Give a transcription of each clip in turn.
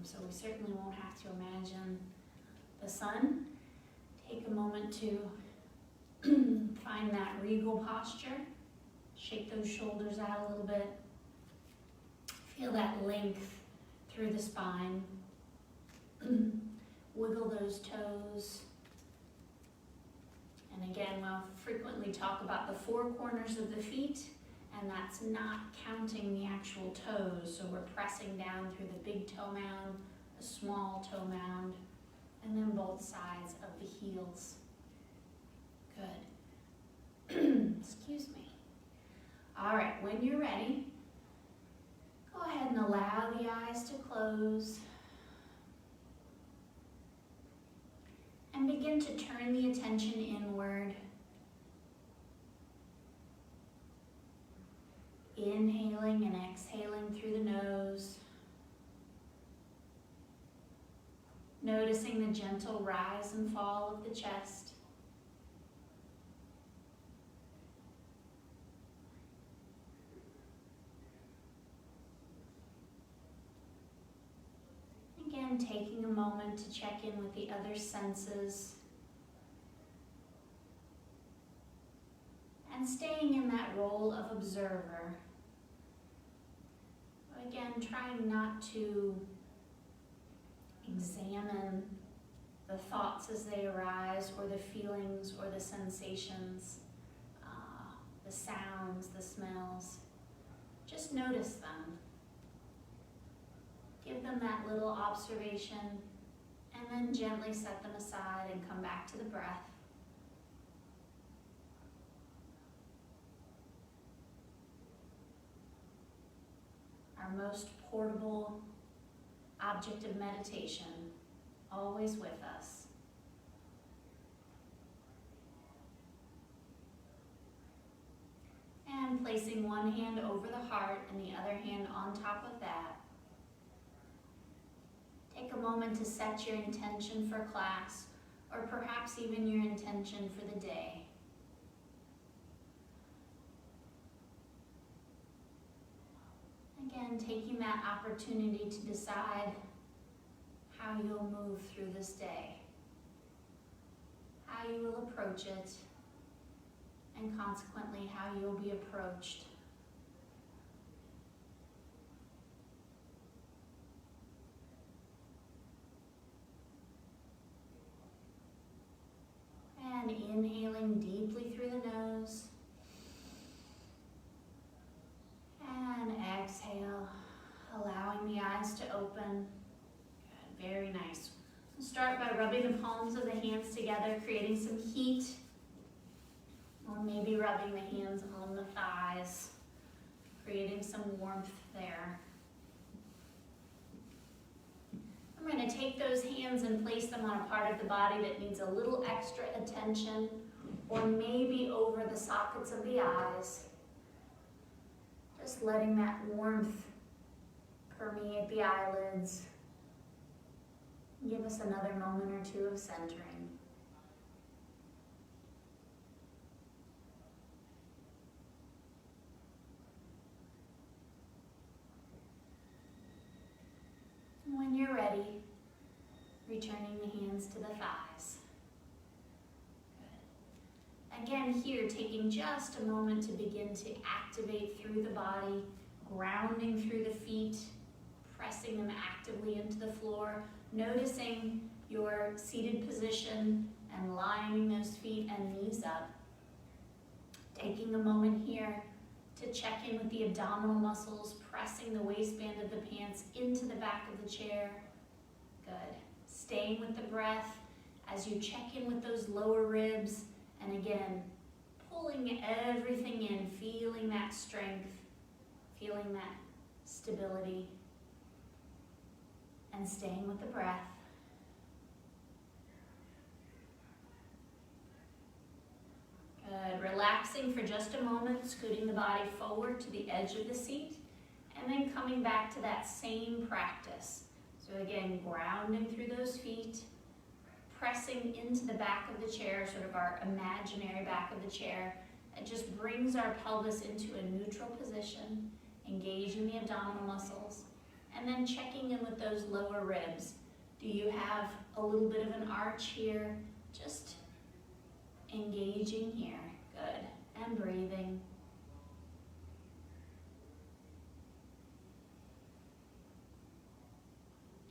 So we certainly won't have to imagine the sun. Take a moment to find that regal posture. Shake those shoulders out a little bit. Feel that length through the spine. Wiggle those toes. And again, we'll frequently talk about the four corners of the feet, and that's not counting the actual toes. So we're pressing down through the big toe mound, the small toe mound, and then both sides of the heels. Good. Excuse me. All right, when you're ready, go ahead and allow the eyes to close. And begin to turn the attention inward. Inhaling and exhaling through the nose. Noticing the gentle rise and fall of the chest. Again, taking a moment to check in with the other senses. And staying in that role of observer. Again, trying not to examine the thoughts as they arise, or the feelings or the sensations, the sounds, the smells. Just notice them. Give them that little observation, and then gently set them aside and come back to the breath. Our most portable object of meditation, always with us. And placing one hand over the heart and the other hand on top of that. Take a moment to set your intention for class, or perhaps even your intention for the day. Again, taking that opportunity to decide how you'll move through this day, how you will approach it, and consequently how you'll be approached. And inhaling deeply through the nose. And exhale, allowing the eyes to open. Good, very nice. We'll start by rubbing the palms of the hands together, creating some heat. Or maybe rubbing the hands on the thighs, creating some warmth there. I'm going to take those hands and place them on a part of the body that needs a little extra attention, or maybe over the sockets of the eyes. Just letting that warmth permeate the eyelids. Give us another moment or two of centering. When you're ready, returning the hands to the thighs. Good. Again, here, taking just a moment to begin to activate through the body, grounding through the feet, pressing them actively into the floor, noticing your seated position and lining those feet and knees up. Taking a moment here to check in with the abdominal muscles, pressing the waistband of the pants into the back of the chair. Good. Staying with the breath as you check in with those lower ribs, and again, pulling everything in, feeling that strength, feeling that stability, and staying with the breath. Good. Relaxing for just a moment, scooting the body forward to the edge of the seat, and then coming back to that same practice. So again, grounding through those feet, pressing into the back of the chair, sort of our imaginary back of the chair. It just brings our pelvis into a neutral position, engaging the abdominal muscles, And then checking in with those lower ribs. Do you have a little bit of an arch here? Just engaging here. Good. And breathing.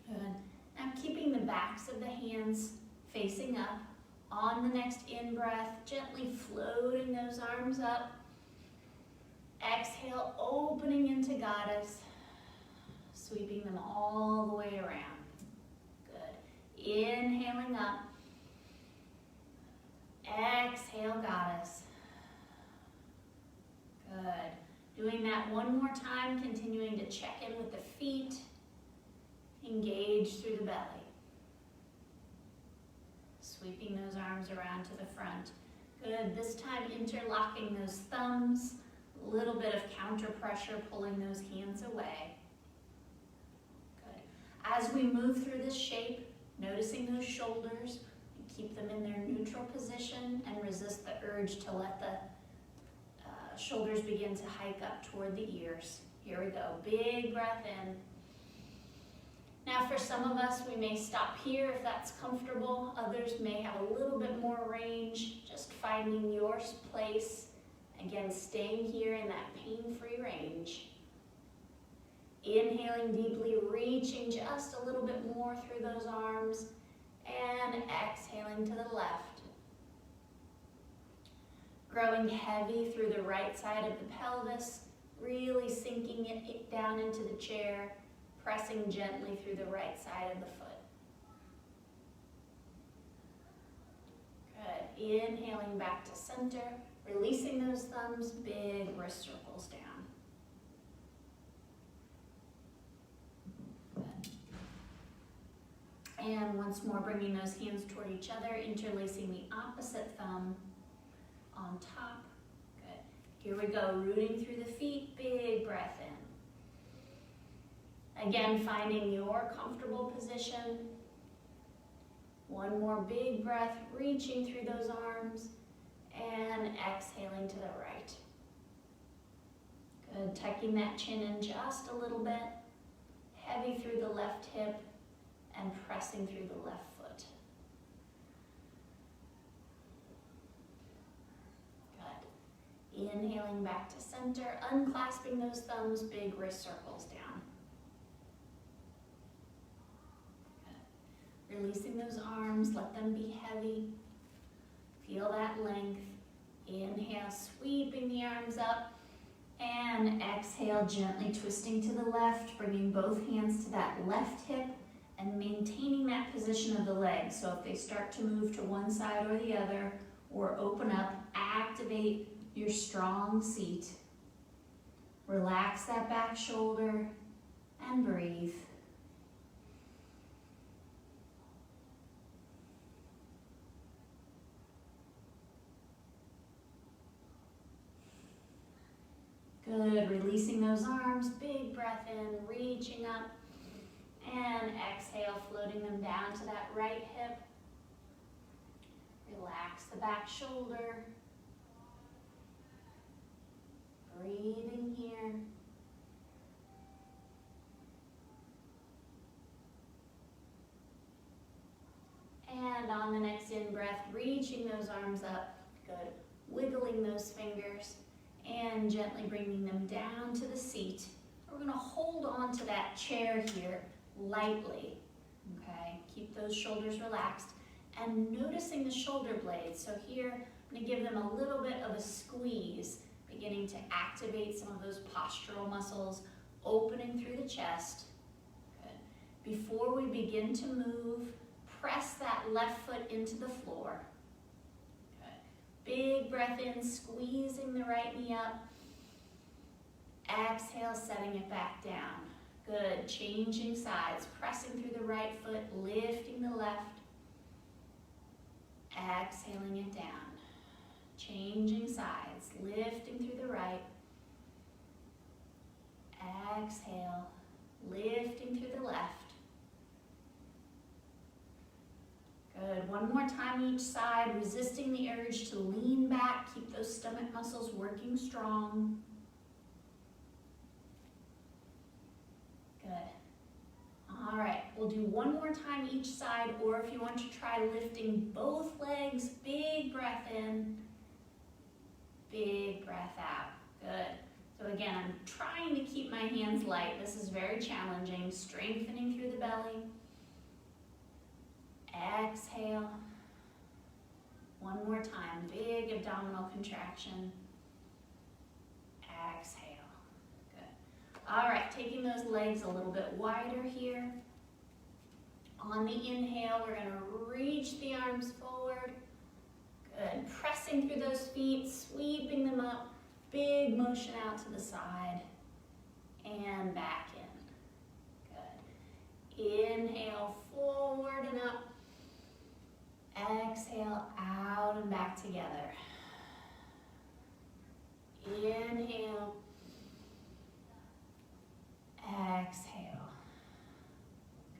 Good. Now keeping the backs of the hands facing up. On the next in-breath, gently floating those arms up. Exhale, opening into Goddess. Sweeping them all the way around. Good. Inhaling up. Exhale, Goddess. Good. Doing that one more time, continuing to check in with the feet. Engage through the belly. Sweeping those arms around to the front. Good. This time interlocking those thumbs. A little bit of counter pressure, pulling those hands away. Good. As we move through this shape, noticing those shoulders, keep them in their neutral position and resist the urge to let the shoulders begin to hike up toward the ears. Here we go. Big breath in. Now for some of us, we may stop here if that's comfortable. Others may have a little bit more range, just finding your place. Again, staying here in that pain-free range. Inhaling deeply, reaching just a little bit more through those arms, and exhaling to the left. Growing heavy through the right side of the pelvis, really sinking it down into the chair, pressing gently through the right side of the foot. Good. Inhaling back to center, releasing those thumbs, big wrist circles down. Good. And once more, bringing those hands toward each other, interlacing the opposite thumb on top. Good. Here we go, rooting through the feet, big breath in. Again, finding your comfortable position. One more big breath, reaching through those arms, and exhaling to the right. Good, tucking that chin in just a little bit, heavy through the left hip, and pressing through the left foot. Good. Inhaling back to center, unclasping those thumbs, big wrist circles down. Good. Releasing those arms, let them be heavy. Feel that length. Inhale, sweeping the arms up. And exhale, gently twisting to the left, bringing both hands to that left hip and maintaining that position of the legs. So if they start to move to one side or the other or open up, activate your strong seat. Relax that back shoulder and breathe. Good, releasing those arms, big breath in, reaching up, and exhale, floating them down to that right hip. Relax the back shoulder. Breathing here. And on the next in-breath, reaching those arms up. Good, wiggling those fingers. And gently bringing them down to the seat. We're going to hold on to that chair here lightly, okay? Keep those shoulders relaxed and noticing the shoulder blades. So here, I'm going to give them a little bit of a squeeze, beginning to activate some of those postural muscles, opening through the chest. Good. Before we begin to move, press that left foot into the floor. Big breath in, squeezing the right knee up. Exhale, setting it back down. Good, changing sides, pressing through the right foot, lifting the left. Exhaling it down. Changing sides, lifting through the right. Exhale, lifting through the left. Good, one more time each side, resisting the urge to lean back, keep those stomach muscles working strong. Good, All right, we'll do one more time each side, or if you want to try lifting both legs, big breath in, big breath out. Good. So again, I'm trying to keep my hands light. This is very challenging. Strengthening through the belly. Exhale. One more time, big abdominal contraction. Exhale. Good. All right, taking those legs a little bit wider here. On the inhale, we're going to reach the arms forward. Good. Pressing through those feet, sweeping them up. Big motion out to the side and back in. Good. Inhale, forward and up. Exhale, out and back together. Inhale. Exhale.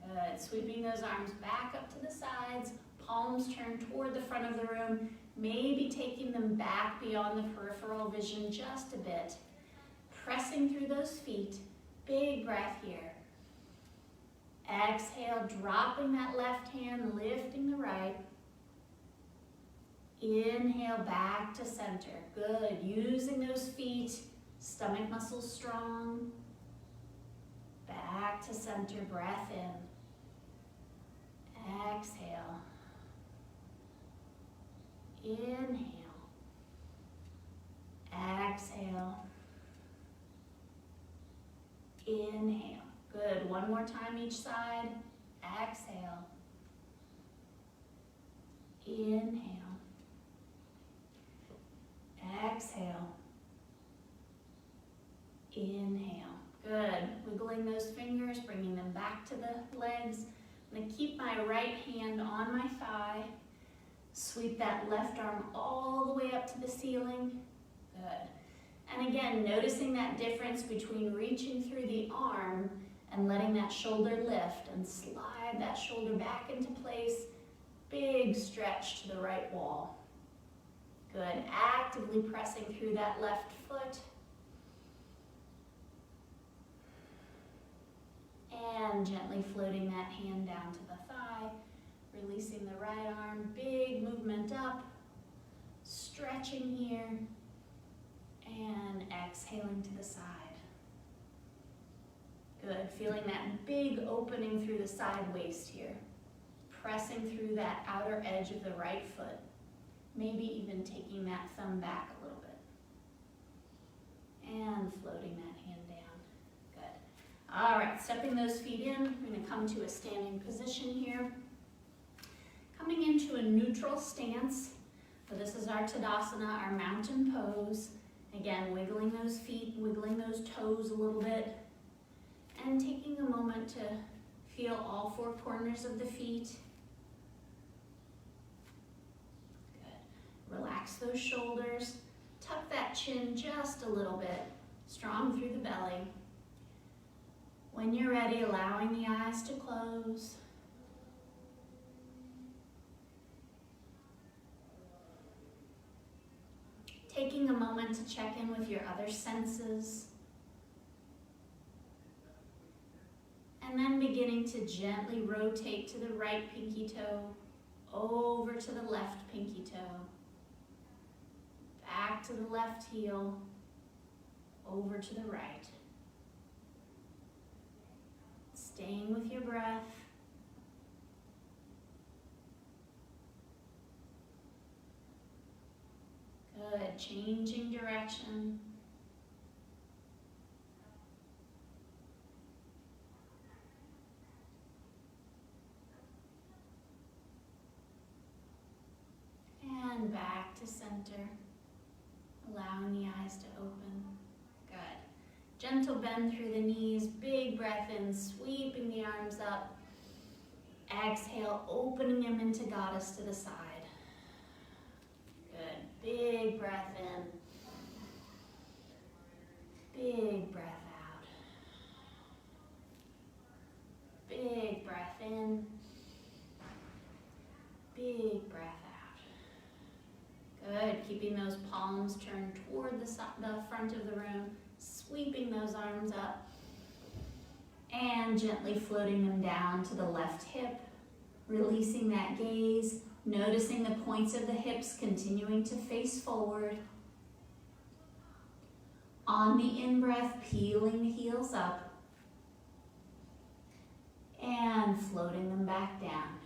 Good. Sweeping those arms back up to the sides. Palms turned toward the front of the room. Maybe taking them back beyond the peripheral vision just a bit. Pressing through those feet. Big breath here. Exhale, dropping that left hand, lifting the right. Inhale, back to center. Good. Using those feet, stomach muscles strong. Back to center, breath in. Exhale. Inhale. Exhale. Inhale. Good. One more time each side. Exhale. Inhale. Exhale. Inhale. Good. Wiggling those fingers, bringing them back to the legs. I'm going to keep my right hand on my thigh. Sweep that left arm all the way up to the ceiling. Good. And again, noticing that difference between reaching through the arm and letting that shoulder lift and slide that shoulder back into place. Big stretch to the right wall. Good. Actively pressing through that left foot. And gently floating that hand down to the thigh. Releasing the right arm, big movement up, stretching here, and exhaling to the side. Good, feeling that big opening through the side waist here. Pressing through that outer edge of the right foot. Maybe even taking that thumb back a little bit. And floating that hand down. Good. All right, stepping those feet in, we're going to come to a standing position here. Coming into a neutral stance. So this is our Tadasana, our mountain pose. Again, wiggling those feet, wiggling those toes a little bit. And taking a moment to feel all four corners of the feet. Good. Relax those shoulders. Tuck that chin just a little bit. Strong through the belly. When you're ready, allowing the eyes to close. Taking a moment to check in with your other senses. And then beginning to gently rotate to the right pinky toe, over to the left pinky toe, back to the left heel, over to the right. Staying with your breath. Good, changing direction. And back to center, allowing the eyes to open. Good. Gentle bend through the knees, big breath in, sweeping the arms up. Exhale, opening them into goddess to the side. Good. Big breath in. Big breath out. Big breath in. Big breath out. Good. Keeping those palms turned toward the front of the room. Sweeping those arms up. And gently floating them down to the left hip, releasing that gaze, noticing the points of the hips continuing to face forward. On the in-breath, peeling the heels up and floating them back down.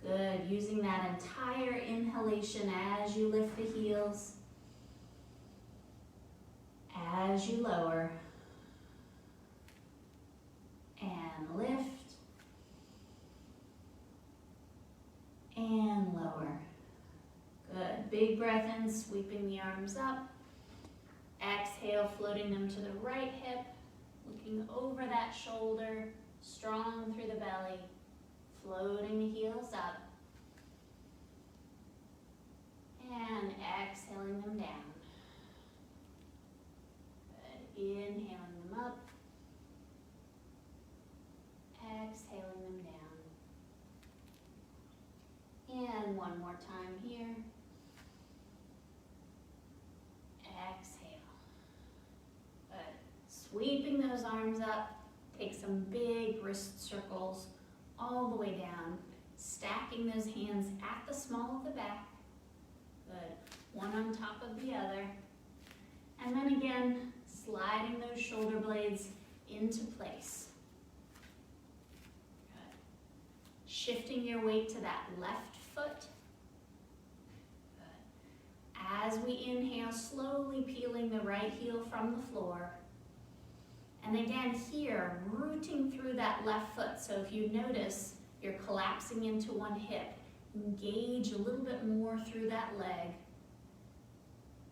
Good, using that entire inhalation as you lift the heels, as you lower, and lift, and lower. Good, big breath in, sweeping the arms up. Exhale, floating them to the right hip, looking over that shoulder, strong through the belly, floating the heels up, and exhaling them down. Good. Inhaling them up, exhaling them down. And one more time here. Exhale. Good. Sweeping those arms up, take some big wrist circles all the way down, stacking those hands at the small of the back. Good. One on top of the other. And then again, sliding those shoulder blades into place. Good. Shifting your weight to that left foot. Good. As we inhale, slowly peeling the right heel from the floor. And again here, rooting through that left foot. So if you notice, you're collapsing into one hip. Engage a little bit more through that leg.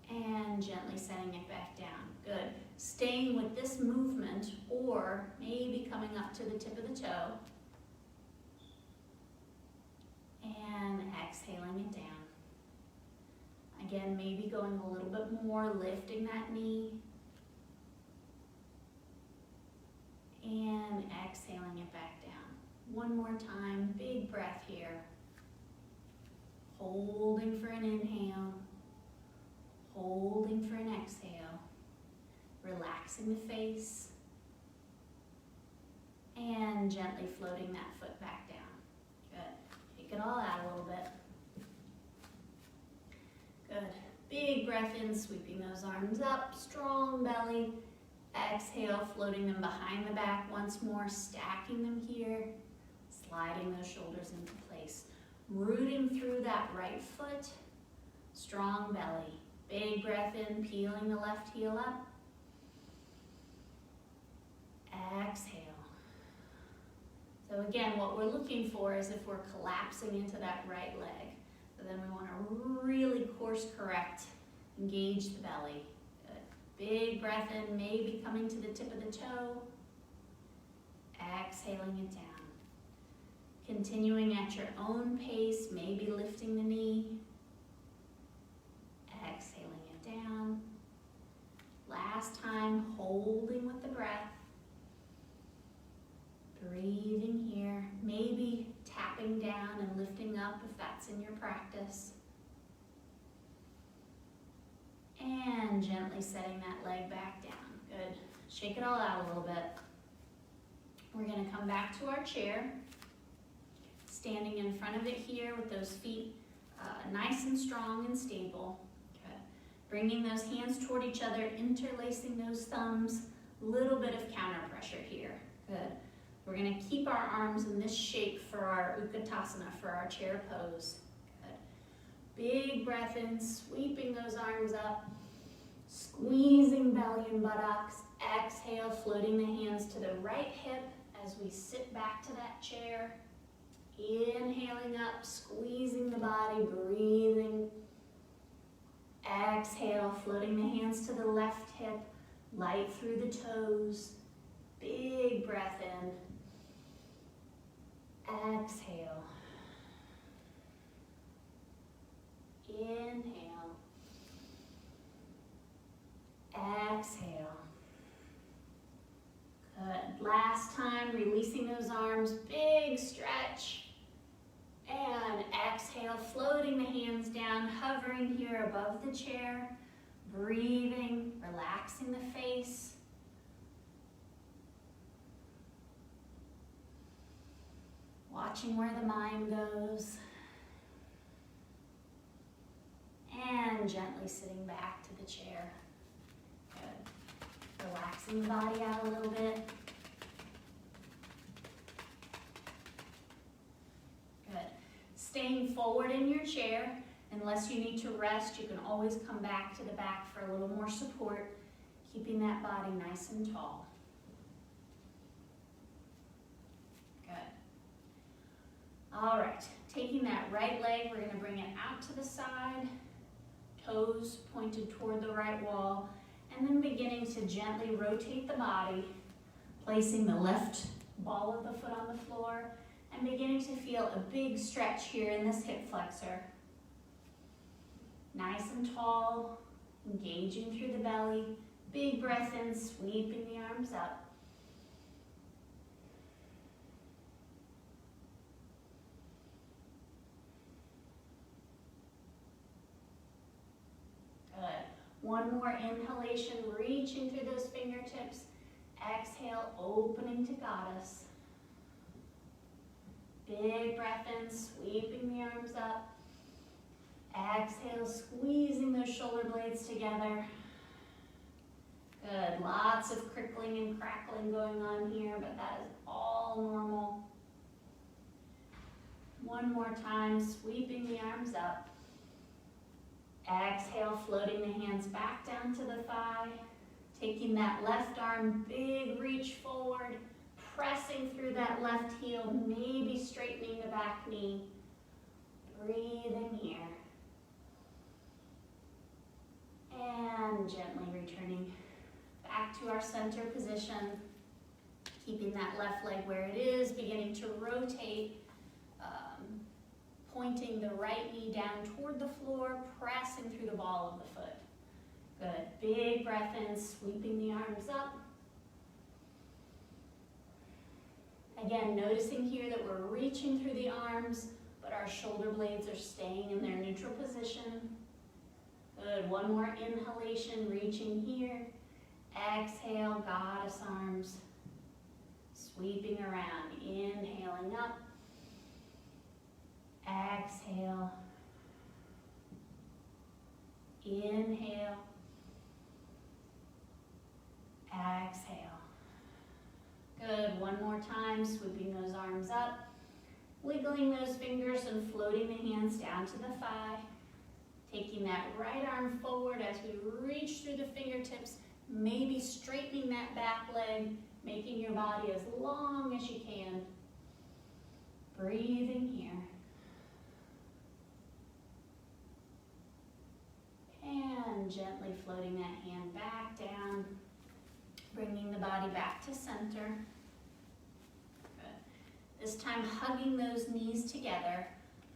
And gently setting it back down. Good. Staying with this movement, or maybe coming up to the tip of the toe. And exhaling it down. Again, maybe going a little bit more, lifting that knee. And exhaling it back down. One more time, big breath here. Holding for an inhale. Holding for an exhale. Relaxing the face. And gently floating that foot back down. Good. Take it all out a little bit. Good. Big breath in, sweeping those arms up, strong belly. Exhale, floating them behind the back once more, stacking them here, sliding those shoulders into place. Rooting through that right foot, strong belly. Big breath in, peeling the left heel up. Exhale. So again, what we're looking for is if we're collapsing into that right leg. So then we want to really course correct, engage the belly. Good. Big breath in, maybe coming to the tip of the toe. Exhaling it down. Continuing at your own pace, maybe lifting the knee. Exhaling it down. Last time, holding with the breath. Breathing here, maybe tapping down and lifting up if that's in your practice. And gently setting that leg back down. Good. Shake it all out a little bit. We're going to come back to our chair. Standing in front of it here with those feet nice and strong and stable. Good. Bringing those hands toward each other, interlacing those thumbs. Little bit of counter pressure here. Good. We're going to keep our arms in this shape for our Utkatasana, for our chair pose. Good. Big breath in, sweeping those arms up, squeezing belly and buttocks. Exhale, floating the hands to the right hip as we sit back to that chair. Inhaling up, squeezing the body, breathing. Exhale, floating the hands to the left hip, light through the toes. Big breath in. Exhale. Inhale. Exhale. Good. Last time, releasing those arms, big stretch. And exhale, floating the hands down, hovering here above the chair. Breathing, relaxing the face. Watching where the mind goes. And gently sitting back to the chair. Good. Relaxing the body out a little bit. Good. Staying forward in your chair. Unless you need to rest, you can always come back to the back for a little more support, keeping that body nice and tall. Good. All right, taking that right leg, we're gonna bring it out to the side, toes pointed toward the right wall, and then beginning to gently rotate the body, placing the left ball of the foot on the floor, and beginning to feel a big stretch here in this hip flexor. Nice and tall, engaging through the belly. Big breath in, sweeping the arms up. Good. One more inhalation, reaching through those fingertips. Exhale, opening to goddess. Big breath in, sweeping the arms up. Exhale, squeezing those shoulder blades together. Good, lots of crickling and crackling going on here, but that is all normal. One more time, sweeping the arms up. Exhale, floating the hands back down to the thigh. Taking that left arm, big reach forward, pressing through that left heel, maybe straightening the back knee. Breathing here. And gently returning back to our center position, keeping that left leg where it is, beginning to rotate, pointing the right knee down toward the floor, pressing through the ball of the foot. Good, big breath in, sweeping the arms up. Again, noticing here that we're reaching through the arms, but our shoulder blades are staying in their neutral position. Good, one more inhalation, reaching here. Exhale, goddess arms, sweeping around, inhaling up. Exhale. Inhale. Exhale. Good, one more time, sweeping those arms up. Wiggling those fingers and floating the hands down to the thigh. Taking that right arm forward as we reach through the fingertips, maybe straightening that back leg, making your body as long as you can. Breathing here. And gently floating that hand back down, bringing the body back to center. Good. This time hugging those knees together,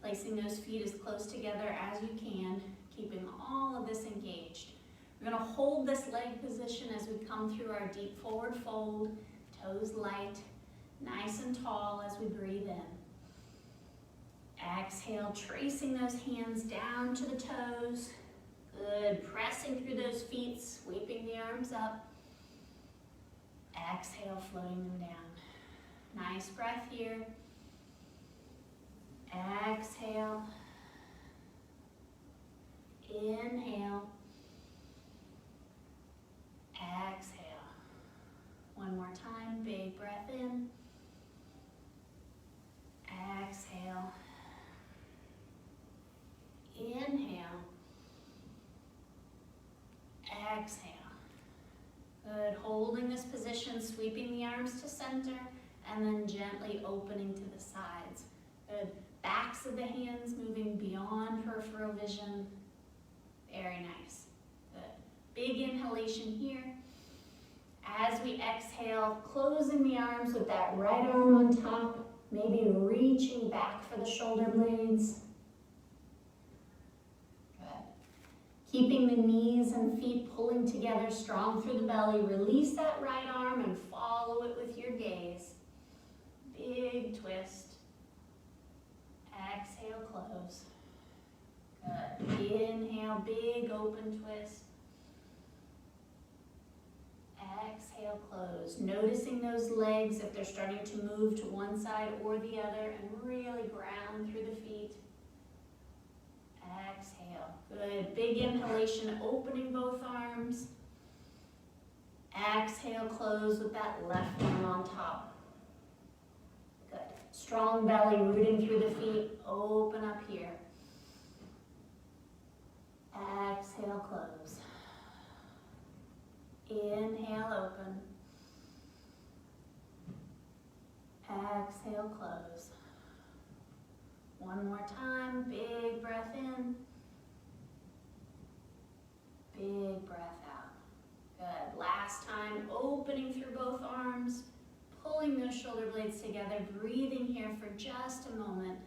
placing those feet as close together as you can, keeping all of this engaged. We're going to hold this leg position as we come through our deep forward fold, toes light, nice and tall as we breathe in. Exhale, tracing those hands down to the toes. Good, pressing through those feet, sweeping the arms up. Exhale, floating them down. Nice breath here. Exhale. Inhale. Exhale. One more time, big breath in. Exhale. Inhale. Exhale. Good, holding this position, sweeping the arms to center, and then gently opening to the sides. Good, backs of the hands moving beyond peripheral vision. Very nice. Good, big inhalation here. As we exhale, closing the arms with that right arm on top, maybe reaching back for the shoulder blades. Keeping the knees and feet pulling together strong through the belly. Release that right arm and follow it with your gaze. Big twist. Exhale, close. Good. Inhale, big open twist. Exhale, exhale, close. Noticing those legs if they're starting to move to one side or the other, and really ground through the feet. Exhale. Good. Big inhalation, opening both arms. Exhale, close with that left arm on top. Good. Strong belly, rooting through the feet. Open up here. Exhale, close. Inhale, open. Exhale, close. One more time, big breath in. Big breath out. Good. Last time, opening through both arms, pulling those shoulder blades together, breathing here for just a moment.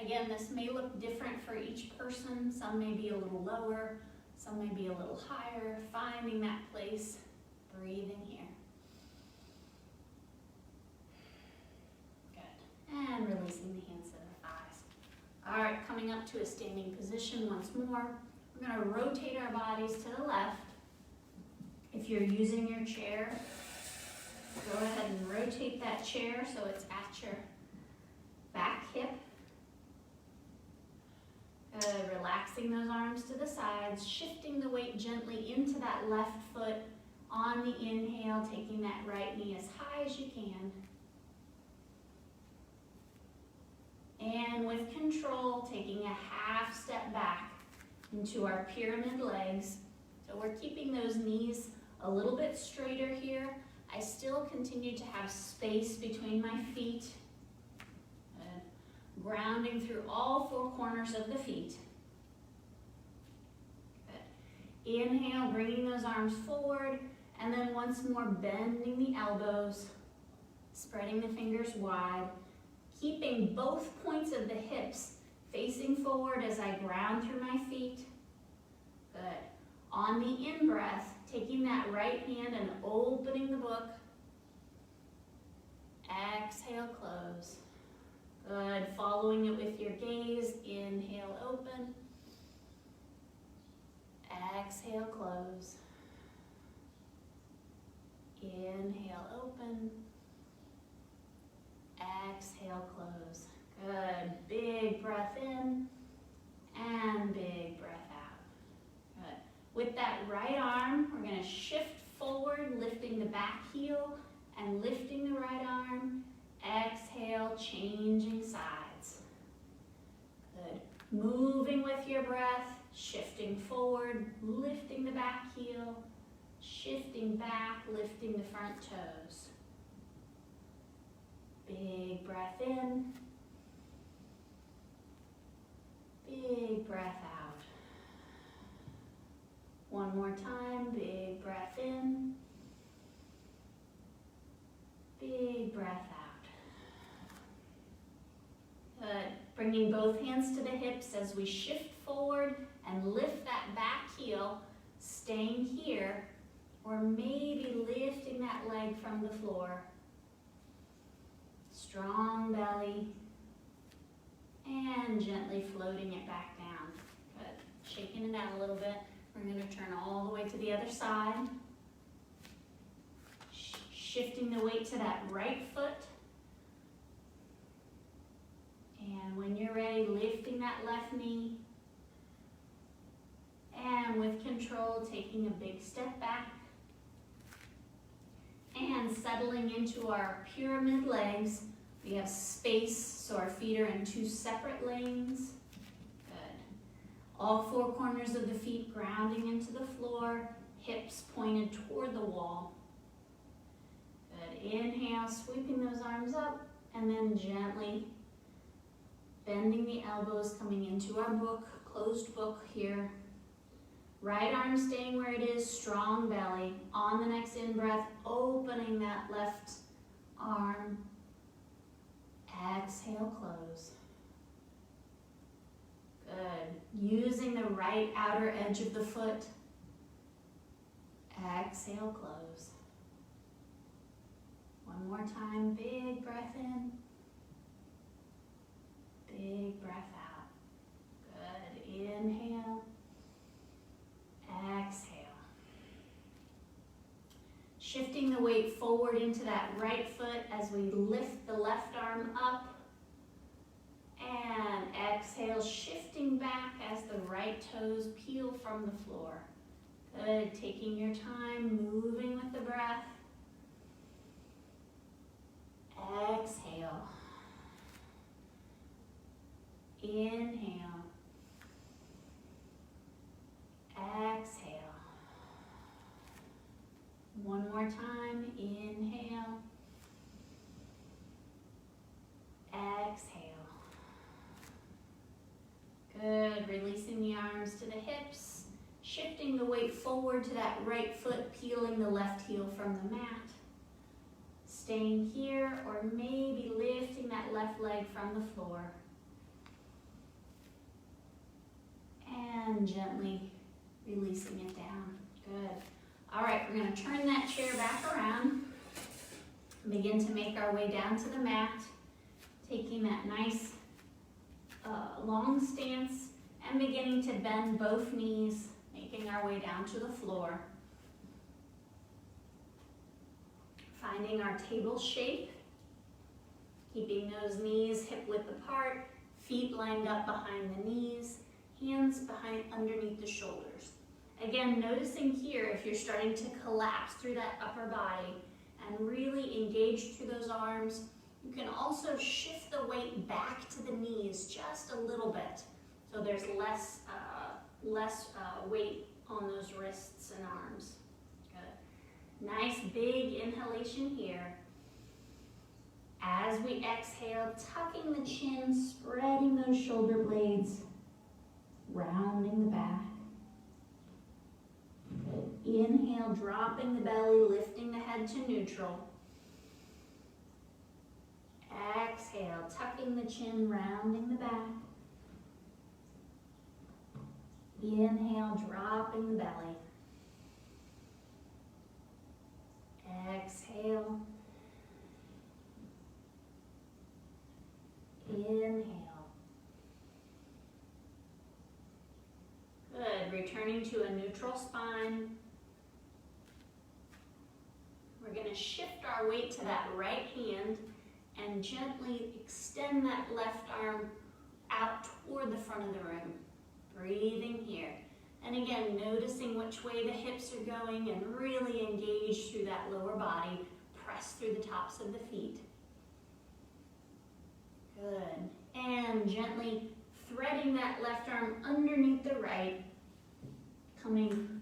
Again, this may look different for each person. Some may be a little lower, some may be a little higher. Finding that place, breathing here. Good. And releasing the hands to the thighs. All right, coming up to a standing position once more. We're going to rotate our bodies to the left. If you're using your chair, go ahead and rotate that chair so it's at your back hip. Good. Relaxing those arms to the sides, shifting the weight gently into that left foot. On the inhale, taking that right knee as high as you can. And with control, taking a half step back into our pyramid legs. So we're keeping those knees a little bit straighter here. I still continue to have space between my feet. Grounding through all four corners of the feet. Good. Inhale, bringing those arms forward, and then once more bending the elbows, spreading the fingers wide, keeping both points of the hips facing forward as I ground through my feet. Good. On the in-breath, taking that right hand and opening the book. Exhale, close. Good. Following it with your gaze. Inhale, open. Exhale, close. Inhale, open. Exhale, close. Good. Big breath in and big breath out. Good. With that right arm, we're going to shift forward, lifting the back heel and lifting the right arm. Exhale, changing sides. Good. Moving with your breath, shifting forward, lifting the back heel, shifting back, lifting the front toes. Big breath in. Big breath out. One more time, big breath in. Big breath out. Good. Bringing both hands to the hips as we shift forward and lift that back heel, staying here, or maybe lifting that leg from the floor. Strong belly, and gently floating it back down. Good. Shaking it out a little bit. We're going to turn all the way to the other side. Shifting the weight to that right foot. And when you're ready, lifting that left knee. And with control, taking a big step back. And settling into our pyramid legs. We have space, so our feet are in two separate lanes. Good. All four corners of the feet grounding into the floor, hips pointed toward the wall. Good. Inhale, sweeping those arms up, and then gently bending the elbows, coming into our book, closed book here. Right arm staying where it is, strong belly. On the next in-breath, opening that left arm. Exhale, close. Good. Using the right outer edge of the foot. Exhale, close. One more time, big breath in. Big breath out. Good. Inhale. Exhale. Shift shifting the weight forward into that right foot as we lift the left arm up. And exhale, shifting back as the right toes peel from the floor. Good, taking your time, moving with the breath. Exhale. Inhale. Exhale. One more time, inhale. Exhale. Good, releasing the arms to the hips, shifting the weight forward to that right foot, peeling the left heel from the mat. Staying here, or maybe lifting that left leg from the floor. And gently releasing it down. Good. All right, we're going to turn that chair back around. Begin to make our way down to the mat, taking that nice long stance and beginning to bend both knees, making our way down to the floor. Finding our table shape, keeping those knees hip width apart, feet lined up behind the knees, hands behind underneath the shoulders. Again, noticing here if you're starting to collapse through that upper body and really engage through those arms. You can also shift the weight back to the knees just a little bit, so there's less weight on those wrists and arms. Good. Nice big inhalation here. As we exhale, tucking the chin, spreading those shoulder blades, rounding the back. Good. Inhale, dropping the belly, lifting the head to neutral. Exhale, tucking the chin, rounding the back. Inhale, dropping the belly. Exhale. Inhale. Good, returning to a neutral spine. We're going to shift our weight to that right hand and gently extend that left arm out toward the front of the room. Breathing here. And again, noticing which way the hips are going and really engage through that lower body. Press through the tops of the feet. Good. And gently threading that left arm underneath the right, coming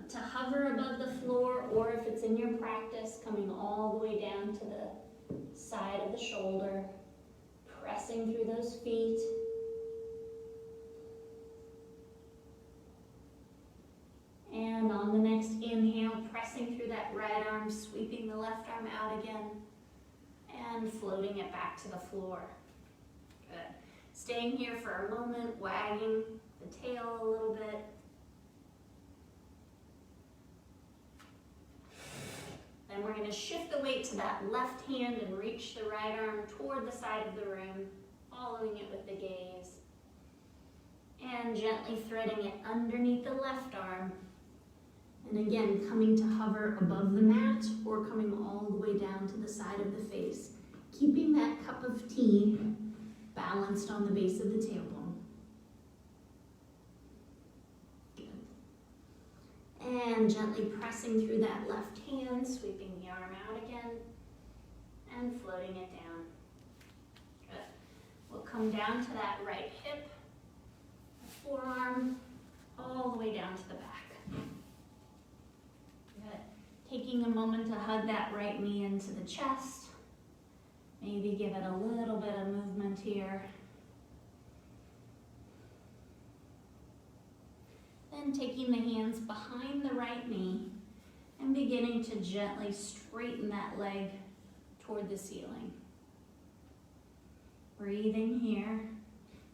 to hover above the floor, or if it's in your practice, coming all the way down to the side of the shoulder, pressing through those feet. And on the next inhale, pressing through that right arm, sweeping the left arm out again, and floating it back to the floor. Good. Staying here for a moment, wagging the tail a little bit. Then we're going to shift the weight to that left hand and reach the right arm toward the side of the room, following it with the gaze. And gently threading it underneath the left arm. And again, coming to hover above the mat or coming all the way down to the side of the face. Keeping that cup of tea balanced on the base of the tailbone. Good. And gently pressing through that left hand, sweeping the arm out again, and floating it down. Good. We'll come down to that right hip, forearm, all the way down to the back. Good. Taking a moment to hug that right knee into the chest. Maybe give it a little bit of movement here. Then taking the hands behind the right knee and beginning to gently straighten that leg toward the ceiling. Breathing here.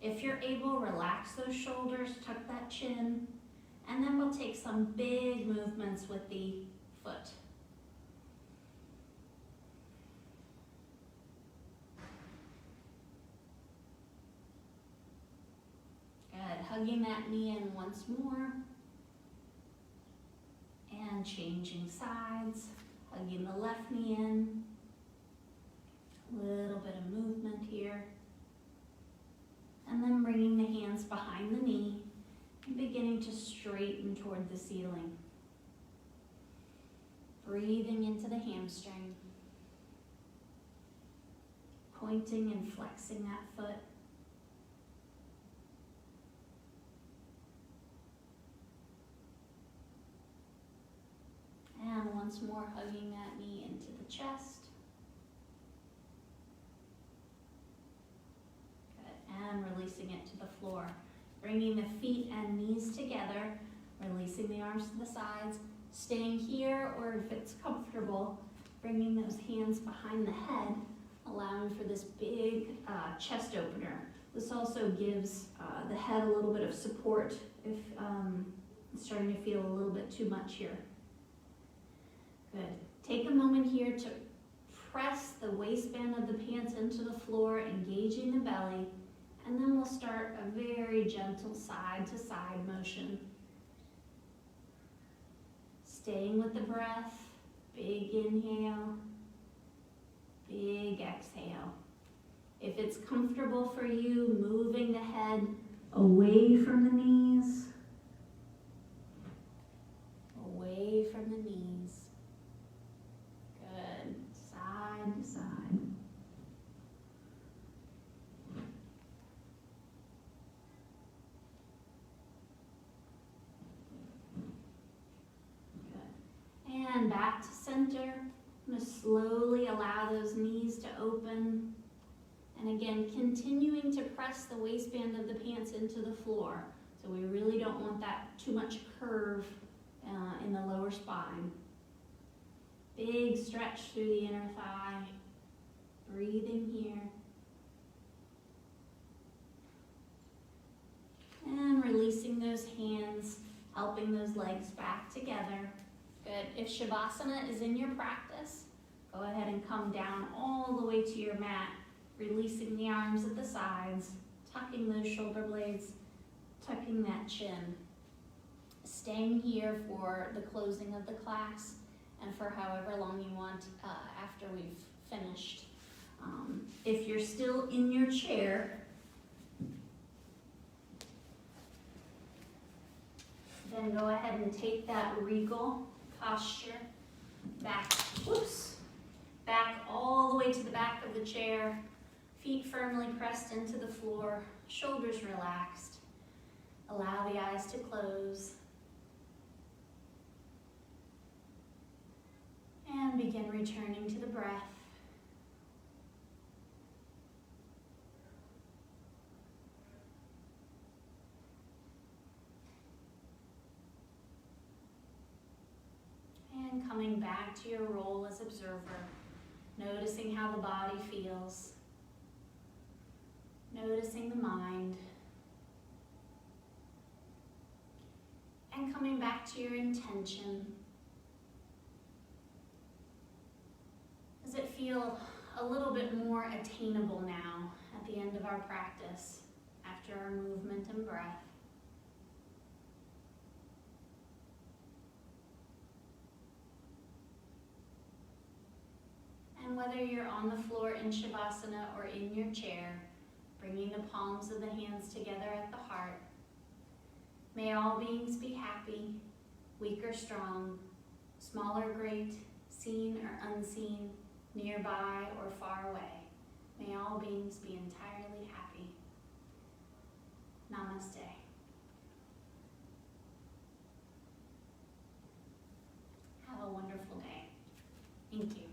If you're able, relax those shoulders, tuck that chin, and then we'll take some big movements with the foot. Good. Hugging that knee in once more. And changing sides, hugging the left knee in. A little bit of movement here. And then bringing the hands behind the knee and beginning to straighten toward the ceiling. Breathing into the hamstring. Pointing and flexing that foot. And once more, hugging that knee into the chest. Good. And releasing it to the floor. Bringing the feet and knees together, releasing the arms to the sides, staying here, or if it's comfortable, bringing those hands behind the head, allowing for this big chest opener. This also gives the head a little bit of support if it's starting to feel a little bit too much here. Good. Take a moment here to press the waistband of the pants into the floor, engaging the belly, and then we'll start a very gentle side-to-side motion. Staying with the breath, big inhale, big exhale. If it's comfortable for you, moving the head away from the knees, away from the knees. Good. Side to side. Good. And back to center. I'm going to slowly allow those knees to open. And again, continuing to press the waistband of the pants into the floor. So we really don't want that too much curve in the lower spine. Big stretch through the inner thigh. Breathing here. And releasing those hands, helping those legs back together. Good. If Shavasana is in your practice, go ahead and come down all the way to your mat, releasing the arms at the sides, tucking those shoulder blades, tucking that chin. Staying here for the closing of the class and for however long you want after we've finished. If you're still in your chair, then go ahead and take that regal posture back, back all the way to the back of the chair, feet firmly pressed into the floor, shoulders relaxed. Allow the eyes to close. And begin returning to the breath. And coming back to your role as observer, noticing how the body feels, noticing the mind, and coming back to your intention. Does it feel a little bit more attainable now at the end of our practice after our movement and breath? And whether you're on the floor in Shavasana or in your chair, bringing the palms of the hands together at the heart, may all beings be happy, weak or strong, small or great, seen or unseen, nearby or far away. May all beings be entirely happy. Namaste. Have a wonderful day. Thank you.